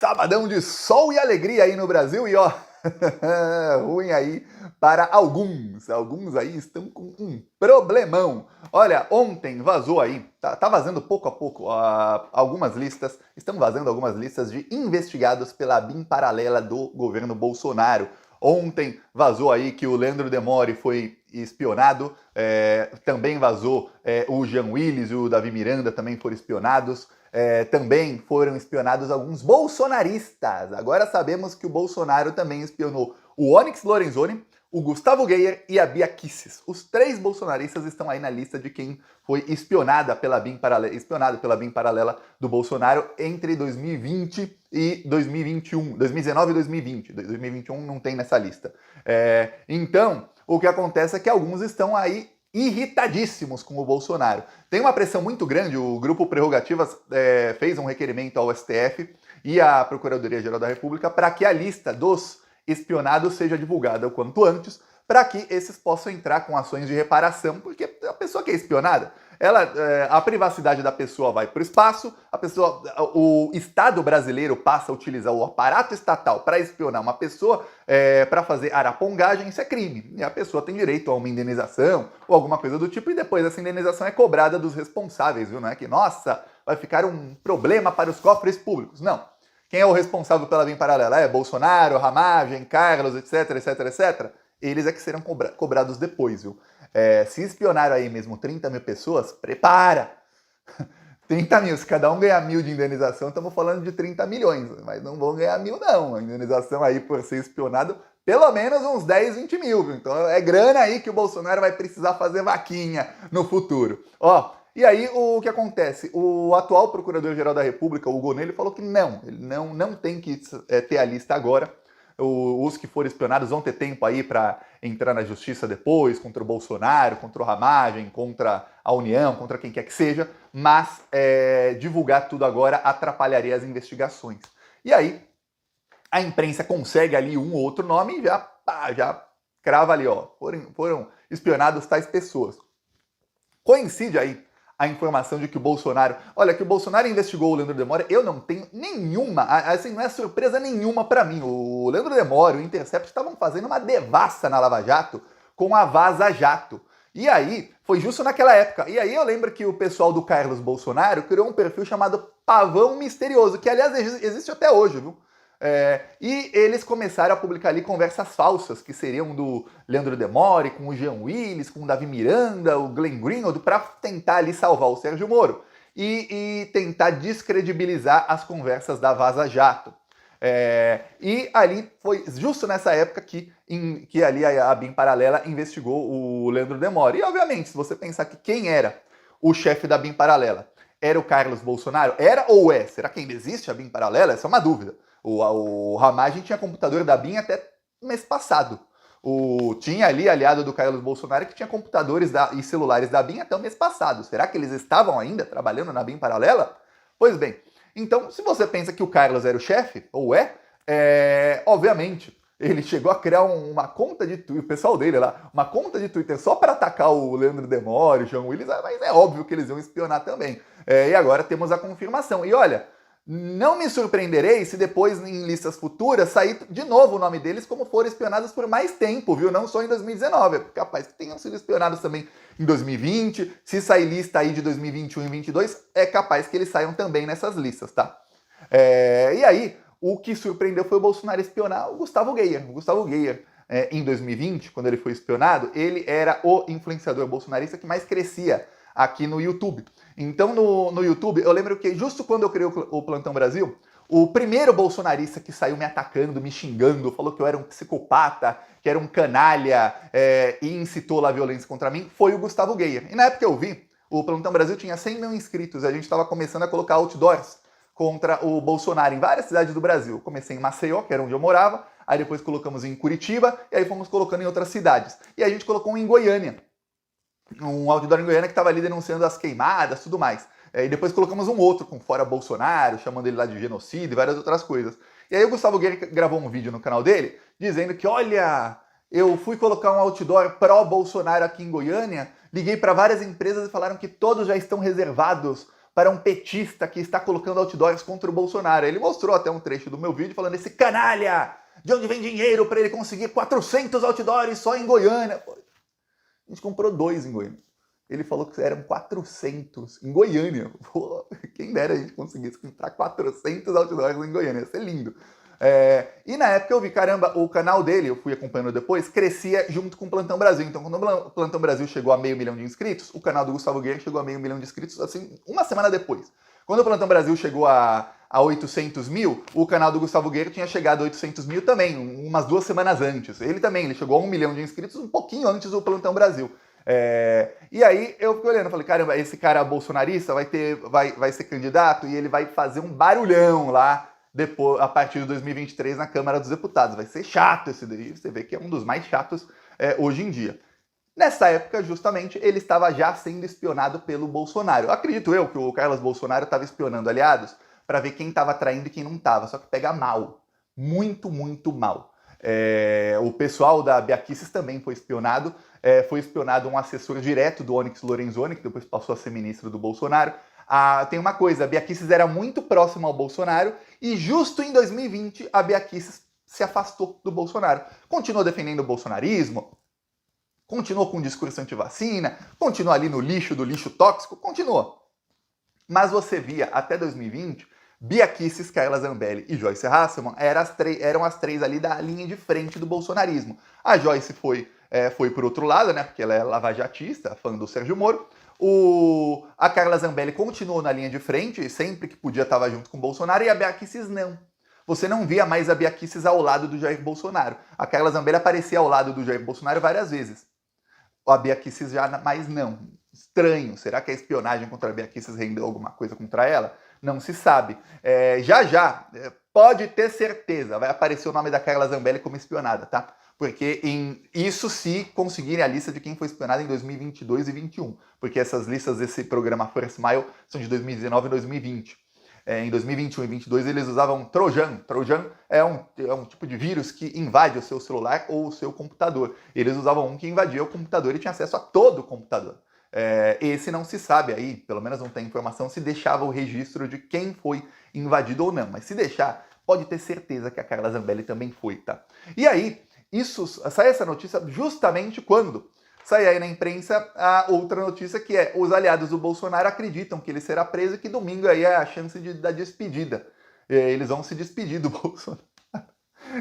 Sabadão de sol e alegria aí no Brasil e ó, ruim aí para alguns. Alguns aí estão com um problemão. Olha, ontem vazou aí, tá vazando pouco a pouco algumas listas, estão vazando algumas listas de investigados pela BIM paralela do governo Bolsonaro. Ontem vazou aí que o Leandro Demore foi espionado, também vazou o Jean Willis e o Davi Miranda também foram espionados. Também foram espionados alguns bolsonaristas. Agora sabemos que o Bolsonaro também espionou o Onyx Lorenzoni, o Gustavo Geyer e a Bia Kicis. Os três bolsonaristas estão aí na lista de quem foi espionado pela BIM paralela do Bolsonaro entre 2020 e 2021. 2019 e 2020. 2021 não tem nessa lista. Então, o que acontece é que alguns estão aí irritadíssimos com o Bolsonaro. Tem uma pressão muito grande, o Grupo Prerrogativas fez um requerimento ao STF e à Procuradoria-Geral da República para que a lista dos espionados seja divulgada o quanto antes, para que esses possam entrar com ações de reparação, porque a pessoa que é espionada, a privacidade da pessoa vai para o espaço, o Estado brasileiro passa a utilizar o aparato estatal para espionar uma pessoa, para fazer arapongagem, isso é crime. E a pessoa tem direito a uma indenização ou alguma coisa do tipo, e depois essa indenização é cobrada dos responsáveis, viu? Não é que, nossa, vai ficar um problema para os cofres públicos. Não. Quem é o responsável pela BIM paralela? É Bolsonaro, Ramagem, Carlos, etc, etc, etc. Eles é que serão cobrados depois, viu? Se espionaram aí mesmo 30 mil pessoas, prepara! 30 mil, se cada um ganhar 1.000 de indenização, estamos falando de 30 milhões, mas não vão ganhar 1.000 não. A indenização aí por ser espionado, pelo menos uns 10, 20 mil, viu? Então é grana aí que o Bolsonaro vai precisar fazer vaquinha no futuro. Ó, e aí o que acontece? O atual Procurador-Geral da República, o Gonelli, falou que ele não tem que ter a lista agora. Os que forem espionados vão ter tempo aí para entrar na justiça depois, contra o Bolsonaro, contra o Ramagem, contra a União, contra quem quer que seja, mas divulgar tudo agora atrapalharia as investigações. E aí, a imprensa consegue ali um ou outro nome e já crava ali, ó, foram espionados tais pessoas. Coincide aí a informação de que o Bolsonaro... Olha, que o Bolsonaro investigou o Leandro Demore, eu não tenho nenhuma, assim, não é surpresa nenhuma para mim. O Leandro Demore, o Intercept, estavam fazendo uma devassa na Lava Jato com a Vaza Jato. E aí, foi justo naquela época. E aí eu lembro que o pessoal do Carlos Bolsonaro criou um perfil chamado Pavão Misterioso, que aliás existe até hoje, viu? E eles começaram a publicar ali conversas falsas, que seriam do Leandro Demore, com o Jean Willis, com o Davi Miranda, o Glenn Greenwald, para tentar ali salvar o Sérgio Moro e tentar descredibilizar as conversas da Vaza Jato. E ali foi justo nessa época que ali a BIM Paralela investigou o Leandro Demore. E obviamente, se você pensar que quem era o chefe da BIM Paralela era o Carlos Bolsonaro, era ou é? Será que ainda existe a BIM Paralela? Essa é uma dúvida. O Ramagem tinha computador da BIM até mês passado. Tinha ali aliado do Carlos Bolsonaro que tinha computadores e celulares da BIM até o mês passado. Será que eles estavam ainda trabalhando na BIM paralela? Pois bem, então se você pensa que o Carlos era o chefe, ou obviamente, ele chegou a criar uma conta de Twitter, o pessoal dele lá, uma conta de Twitter só para atacar o Leandro Demore, o Jean Willis, mas é óbvio que eles iam espionar também. E agora temos a confirmação. E olha, não me surpreenderei se depois, em listas futuras, sair de novo o nome deles como foram espionados por mais tempo, viu? Não só em 2019. É capaz que tenham sido espionados também em 2020. Se sair lista aí de 2021 e 2022, é capaz que eles saiam também nessas listas, tá? E aí, o que surpreendeu foi o Bolsonaro espionar o Gustavo Geyer. O Gustavo Geyer, em 2020, quando ele foi espionado, ele era o influenciador bolsonarista que mais crescia aqui no YouTube. Então, no YouTube, eu lembro que justo quando eu criei o Plantão Brasil, o primeiro bolsonarista que saiu me atacando, me xingando, falou que eu era um psicopata, que era um canalha, e incitou lá a violência contra mim, foi o Gustavo Geyer. E na época que eu vi, o Plantão Brasil tinha 100 mil inscritos, e a gente estava começando a colocar outdoors contra o Bolsonaro em várias cidades do Brasil. Comecei em Maceió, que era onde eu morava, aí depois colocamos em Curitiba, e aí fomos colocando em outras cidades. E a gente colocou um em Goiânia, um outdoor em Goiânia que estava ali denunciando as queimadas, tudo mais. E depois colocamos um outro com fora Bolsonaro, chamando ele lá de genocídio e várias outras coisas. E aí o Gustavo Geyer gravou um vídeo no canal dele, dizendo que, olha, eu fui colocar um outdoor pró-Bolsonaro aqui em Goiânia, liguei para várias empresas e falaram que todos já estão reservados para um petista que está colocando outdoors contra o Bolsonaro. Ele mostrou até um trecho do meu vídeo falando: esse canalha, de onde vem dinheiro para ele conseguir 400 outdoors só em Goiânia? Pô, a gente comprou 2 em Goiânia. Ele falou que eram 400 em Goiânia. Pô, quem dera a gente conseguisse comprar 400 outdoors em Goiânia, ia ser lindo. E na época eu vi, caramba, o canal dele, eu fui acompanhando depois, crescia junto com o Plantão Brasil. Então quando o Plantão Brasil chegou a 500 mil de inscritos, o canal do Gustavo Guerra chegou a 500 mil de inscritos, assim, uma semana depois. Quando o Plantão Brasil chegou a 800 mil, o canal do Gustavo Guerra tinha chegado a 800 mil também, umas 2 semanas antes. Ele chegou a 1 milhão de inscritos um pouquinho antes do Plantão Brasil. E aí eu fiquei olhando, falei, caramba, esse cara bolsonarista vai ser candidato e ele vai fazer um barulhão lá depois, a partir de 2023 na Câmara dos Deputados. Vai ser chato esse daí, você vê que é um dos mais chatos hoje em dia. Nessa época, justamente, ele estava já sendo espionado pelo Bolsonaro. Acredito eu que o Carlos Bolsonaro estava espionando aliados para ver quem estava traindo e quem não estava, só que pega mal. Muito, muito mal. O pessoal da Bia Kicis também foi espionado. Foi espionado um assessor direto do Onyx Lorenzoni, que depois passou a ser ministro do Bolsonaro. Tem uma coisa, a Bia Kicis era muito próxima ao Bolsonaro e justo em 2020 a Bia Kicis se afastou do Bolsonaro. Continuou defendendo o bolsonarismo, continuou com o discurso anti-vacina, continuou ali no lixo do lixo tóxico, continuou. Mas você via, até 2020, Bia Kicis, Carla Zambelli e Joyce Hasselmann eram as 3 ali da linha de frente do bolsonarismo. A Joyce foi por outro lado, né, porque ela é lavajatista, fã do Sérgio Moro. A Carla Zambelli continuou na linha de frente, sempre que podia estava junto com o Bolsonaro, e a Bia Kicis não. Você não via mais a Bia Kicis ao lado do Jair Bolsonaro. A Carla Zambelli aparecia ao lado do Jair Bolsonaro várias vezes. A Bia Kicis já mais não. Estranho. Será que a espionagem contra a Bia Kicis rendeu alguma coisa contra ela? Não se sabe. Já, pode ter certeza, vai aparecer o nome da Carla Zambelli como espionada, tá? Porque isso se conseguirem a lista de quem foi espionado em 2022 e 2021. Porque essas listas desse programa First Mile são de 2019 e 2020. Em 2021 e 2022 eles usavam Trojan. Trojan é um tipo de vírus que invade o seu celular ou o seu computador. Eles usavam um que invadia o computador e tinha acesso a todo o computador. Esse não se sabe aí, pelo menos não tem informação, se deixava o registro de quem foi invadido ou não. Mas se deixar, pode ter certeza que a Carla Zambelli também foi, tá? E aí, sai essa notícia justamente quando sai aí na imprensa a outra notícia, que é: os aliados do Bolsonaro acreditam que ele será preso e que domingo aí é a chance da despedida. Eles vão se despedir do Bolsonaro.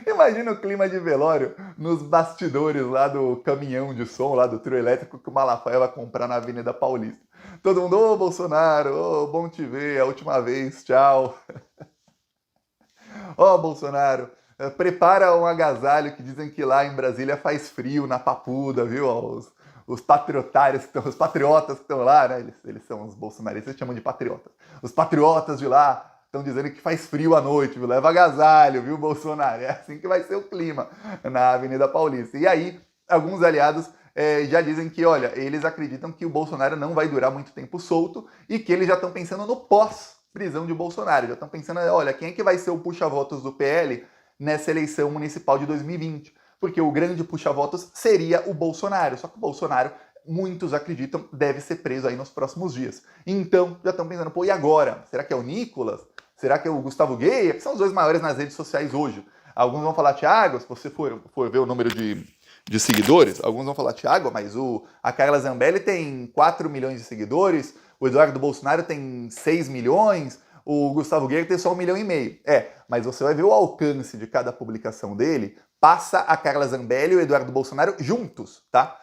Imagina o clima de velório nos bastidores lá do caminhão de som, lá do trio elétrico que o Malafaia vai comprar na Avenida Paulista. Todo mundo, ô Bolsonaro, bom te ver, a última vez, tchau. Bolsonaro, prepara um agasalho que dizem que lá em Brasília faz frio na Papuda, viu? Os patriotários, os patriotas que estão lá, né? Eles são os bolsonaristas, chamam de patriotas. Os patriotas de lá estão dizendo que faz frio à noite, viu? Leva agasalho, viu, Bolsonaro? É assim que vai ser o clima na Avenida Paulista. E aí, alguns aliados já dizem que, olha, eles acreditam que o Bolsonaro não vai durar muito tempo solto e que eles já estão pensando no pós-prisão de Bolsonaro. Já estão pensando, olha, quem é que vai ser o puxa-votos do PL nessa eleição municipal de 2020? Porque o grande puxa-votos seria o Bolsonaro. Só que o Bolsonaro, muitos acreditam, deve ser preso aí nos próximos dias. Então, já estão pensando, e agora? Será que é o Nicolas? Será que é o Gustavo Guerra? Que são os 2 maiores nas redes sociais hoje. Alguns vão falar, Thiago, se você for ver o número de seguidores, alguns vão falar, Thiago, mas a Carla Zambelli tem 4 milhões de seguidores, o Eduardo Bolsonaro tem 6 milhões, o Gustavo Guerra tem só 1,5 milhão. Mas você vai ver o alcance de cada publicação dele, passa a Carla Zambelli e o Eduardo Bolsonaro juntos, tá?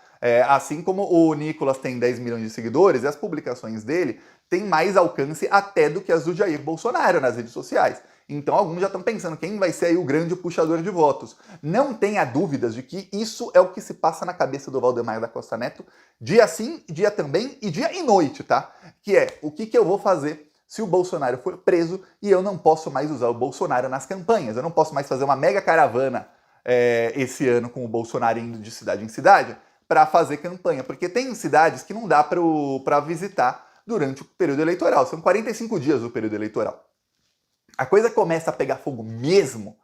Assim como o Nicolas tem 10 milhões de seguidores, e as publicações dele têm mais alcance até do que as do Jair Bolsonaro nas redes sociais. Então alguns já estão pensando quem vai ser aí o grande puxador de votos. Não tenha dúvidas de que isso é o que se passa na cabeça do Valdemar da Costa Neto, dia sim, dia também e dia e noite, tá? Que é, o que eu vou fazer se o Bolsonaro for preso e eu não posso mais usar o Bolsonaro nas campanhas? Eu não posso mais fazer uma mega caravana esse ano com o Bolsonaro indo de cidade em cidade para fazer campanha, porque tem cidades que não dá para visitar durante o período eleitoral. São 45 dias o período eleitoral. A coisa começa a pegar fogo mesmo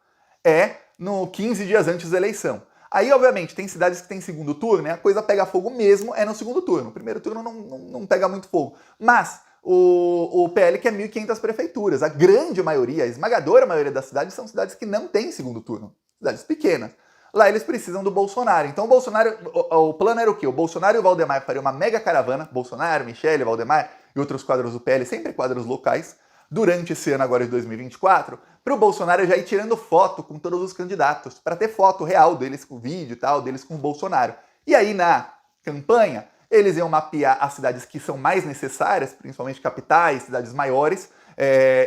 no 15 dias antes da eleição. Aí, obviamente, tem cidades que tem segundo turno, né? A coisa pega fogo mesmo no segundo turno. O primeiro turno não pega muito fogo. Mas o PL quer 1.500 prefeituras. A grande maioria, a esmagadora maioria das cidades são cidades que não têm segundo turno. Cidades pequenas. Lá eles precisam do Bolsonaro. Então o plano era o quê? O Bolsonaro e o Valdemar fariam uma mega caravana, Bolsonaro, Michele, Valdemar e outros quadros do PL, sempre quadros locais, durante esse ano agora de 2024, para o Bolsonaro já ir tirando foto com todos os candidatos, para ter foto real deles com vídeo e tal, deles com o Bolsonaro. E aí na campanha, eles iam mapear as cidades que são mais necessárias, principalmente capitais, cidades maiores,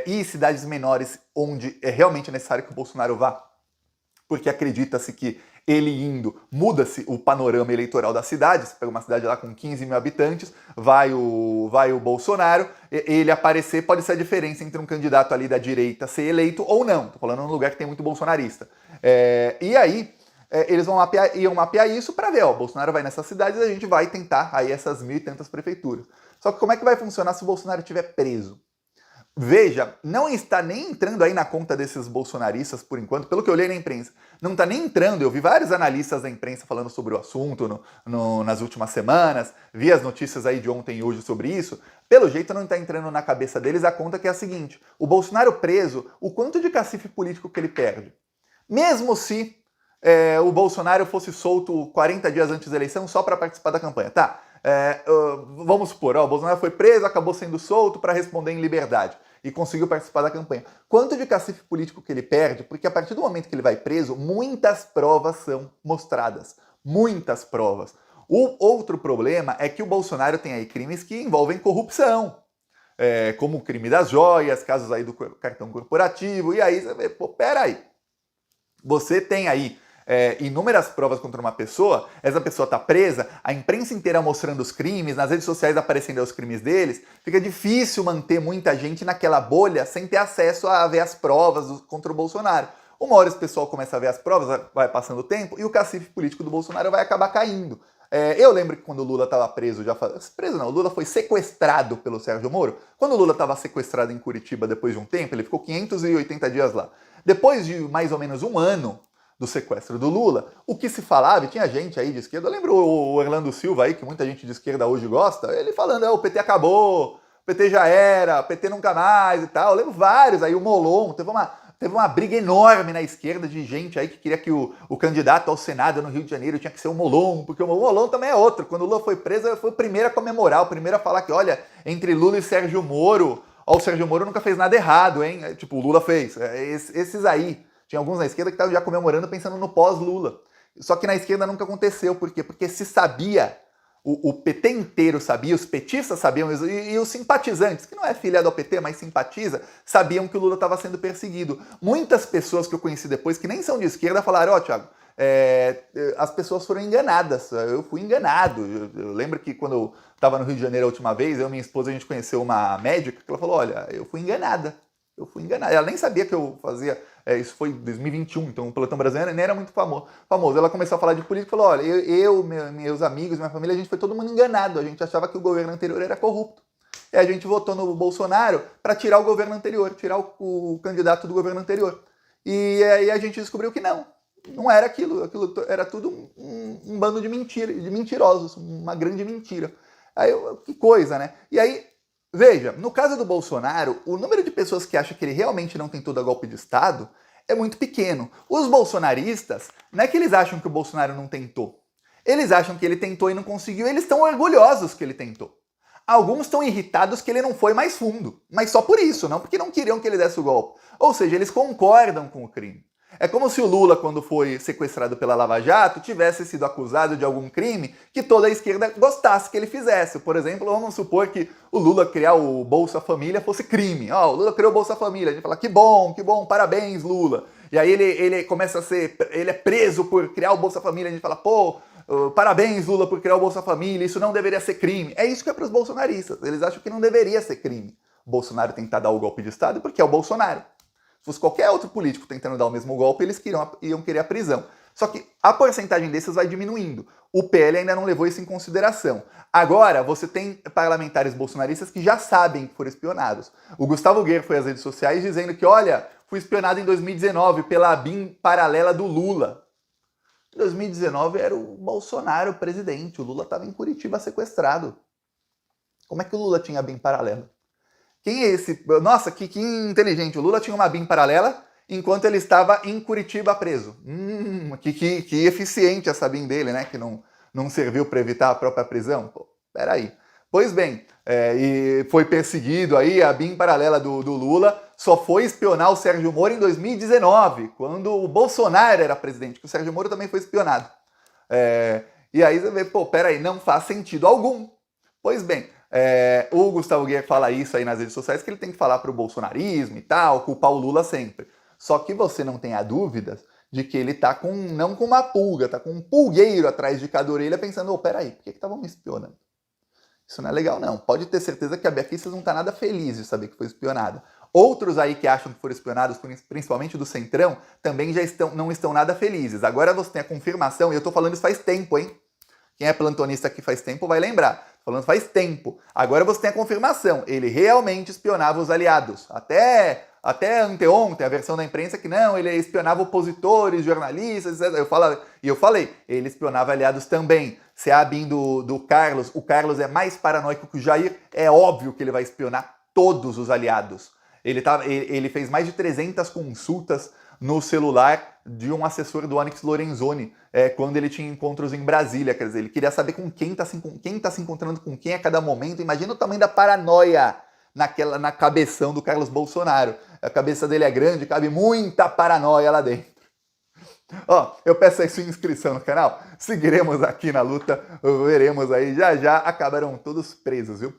e cidades menores onde é realmente necessário que o Bolsonaro vá, porque acredita-se que ele indo, muda-se o panorama eleitoral da cidade. Você pega uma cidade lá com 15 mil habitantes, vai o Bolsonaro, ele aparecer, pode ser a diferença entre um candidato ali da direita ser eleito ou não. Tô falando num lugar que tem muito bolsonarista. E aí, eles iam mapear isso para ver, ó, o Bolsonaro vai nessas cidades e a gente vai tentar aí essas 1.000 e tantas prefeituras. Só que como é que vai funcionar se o Bolsonaro estiver preso? Veja, não está nem entrando aí na conta desses bolsonaristas por enquanto, pelo que eu olhei na imprensa. Não está nem entrando, eu vi vários analistas da imprensa falando sobre o assunto nas últimas semanas, vi as notícias aí de ontem e hoje sobre isso. Pelo jeito não está entrando na cabeça deles a conta que é a seguinte: o Bolsonaro preso, o quanto de cacife político que ele perde? Mesmo se o Bolsonaro fosse solto 40 dias antes da eleição só para participar da campanha, tá? Vamos supor, o Bolsonaro foi preso, acabou sendo solto para responder em liberdade e conseguiu participar da campanha. Quanto de cacife político que ele perde? Porque a partir do momento que ele vai preso, muitas provas são mostradas. Muitas provas. O outro problema é que o Bolsonaro tem aí crimes que envolvem corrupção, como o crime das joias, casos aí do cartão corporativo, e aí você vê, pô, peraí, você tem aí inúmeras provas contra uma pessoa, essa pessoa está presa, a imprensa inteira mostrando os crimes, nas redes sociais aparecendo os crimes deles, fica difícil manter muita gente naquela bolha sem ter acesso a ver as provas contra o Bolsonaro. Uma hora esse pessoal começa a ver as provas, vai passando o tempo, e o cacife político do Bolsonaro vai acabar caindo. Eu lembro que quando o Lula estava preso, o Lula foi sequestrado pelo Sérgio Moro. Quando o Lula estava sequestrado em Curitiba depois de um tempo, ele ficou 580 dias lá. Depois de mais ou menos um ano do sequestro do Lula, o que se falava, e tinha gente aí de esquerda, eu lembro o Orlando Silva aí, que muita gente de esquerda hoje gosta, ele falando, o PT acabou, o PT já era, o PT nunca mais e tal. Eu lembro vários aí, o Molon, teve uma briga enorme na esquerda de gente aí que queria que o candidato ao Senado no Rio de Janeiro tinha que ser o Molon, porque o Molon também é outro. Quando o Lula foi preso, ele foi o primeiro a comemorar, o primeiro a falar que, olha, entre Lula e Sérgio Moro, o Sérgio Moro nunca fez nada errado, hein? Tipo, o Lula fez. Esses aí. Tinha alguns na esquerda que estavam já comemorando pensando no pós-Lula. Só que na esquerda nunca aconteceu. Por quê? Porque se sabia, o PT inteiro sabia, os petistas sabiam, e os simpatizantes, que não é filiado ao PT, mas simpatiza, sabiam que o Lula estava sendo perseguido. Muitas pessoas que eu conheci depois, que nem são de esquerda, falaram, Thiago, as pessoas foram enganadas, eu fui enganado. Eu lembro que quando eu estava no Rio de Janeiro a última vez, eu e minha esposa, a gente conheceu uma médica, que ela falou, olha, eu fui enganada. Eu fui enganada. Ela nem sabia que eu fazia. Isso foi em 2021, então o pelotão brasileiro nem era muito famoso. Ela começou a falar de política e falou: olha, meus amigos, minha família, a gente foi todo mundo enganado. A gente achava que o governo anterior era corrupto. E a gente votou no Bolsonaro para tirar o governo anterior, tirar o candidato do governo anterior. E aí a gente descobriu que não. Não era aquilo. Aquilo era tudo um bando de mentirosos, uma grande mentira. Aí, que coisa, né? E aí. Veja, no caso do Bolsonaro, o número de pessoas que acham que ele realmente não tentou dar golpe de Estado é muito pequeno. Os bolsonaristas, não é que eles acham que o Bolsonaro não tentou. Eles acham que ele tentou e não conseguiu, eles estão orgulhosos que ele tentou. Alguns estão irritados que ele não foi mais fundo, mas só por isso, não porque não queriam que ele desse o golpe. Ou seja, eles concordam com o crime. É como se o Lula, quando foi sequestrado pela Lava Jato, tivesse sido acusado de algum crime que toda a esquerda gostasse que ele fizesse. Por exemplo, vamos supor que o Lula criar o Bolsa Família fosse crime. O Lula criou o Bolsa Família. A gente fala, que bom, parabéns, Lula. E aí ele começa a ser, ele é preso por criar o Bolsa Família. A gente fala, parabéns, Lula, por criar o Bolsa Família. Isso não deveria ser crime. É isso que é para os bolsonaristas. Eles acham que não deveria ser crime o Bolsonaro tentar dar o golpe de Estado porque é o Bolsonaro. Se fosse qualquer outro político tentando dar o mesmo golpe, eles iam querer a prisão. Só que a porcentagem desses vai diminuindo. O PL ainda não levou isso em consideração. Agora, você tem parlamentares bolsonaristas que já sabem que foram espionados. O Gustavo Guerra foi às redes sociais dizendo que, olha, fui espionado em 2019 pela BIM paralela do Lula. Em 2019 era o Bolsonaro presidente, o Lula estava em Curitiba sequestrado. Como é que o Lula tinha BIM paralela? Quem é esse? Nossa, que inteligente. O Lula tinha uma BIM paralela enquanto ele estava em Curitiba preso. Que eficiente essa BIM dele, né? Que não serviu para evitar a própria prisão. Pô, peraí. Pois bem, e foi perseguido aí, a BIM paralela do Lula só foi espionar o Sérgio Moro em 2019, quando o Bolsonaro era presidente, que o Sérgio Moro também foi espionado. E aí você vê, pô, peraí, não faz sentido algum. Pois bem, o Gustavo Guerra fala isso aí nas redes sociais, que ele tem que falar pro bolsonarismo e tal, culpar o Lula sempre. Só que você não tenha dúvidas de que ele tá não com uma pulga, tá com um pulgueiro atrás de cada orelha pensando, peraí, por que estavam me espionando? Isso não é legal não. Pode ter certeza que a Beatriz não tá nada feliz de saber que foi espionada. Outros aí que acham que foram espionados, principalmente do Centrão, também não estão nada felizes. Agora você tem a confirmação, e eu tô falando isso faz tempo, hein? Quem é plantonista aqui faz tempo vai lembrar. Falando faz tempo. Agora você tem a confirmação. Ele realmente espionava os aliados. Até anteontem, a versão da imprensa que não, ele espionava opositores, jornalistas, etc. Eu falei, ele espionava aliados também. Se a BIM do Carlos, o Carlos é mais paranoico que o Jair, é óbvio que ele vai espionar todos os aliados. Ele fez mais de 300 consultas no celular de um assessor do Onyx Lorenzoni, quando ele tinha encontros em Brasília, quer dizer, ele queria saber com quem tá se encontrando com quem a cada momento. Imagina o tamanho da paranoia na cabeção do Carlos Bolsonaro. A cabeça dele é grande, cabe muita paranoia lá dentro. Eu peço aí sua inscrição no canal, seguiremos aqui na luta, veremos aí, já acabarão todos presos, viu?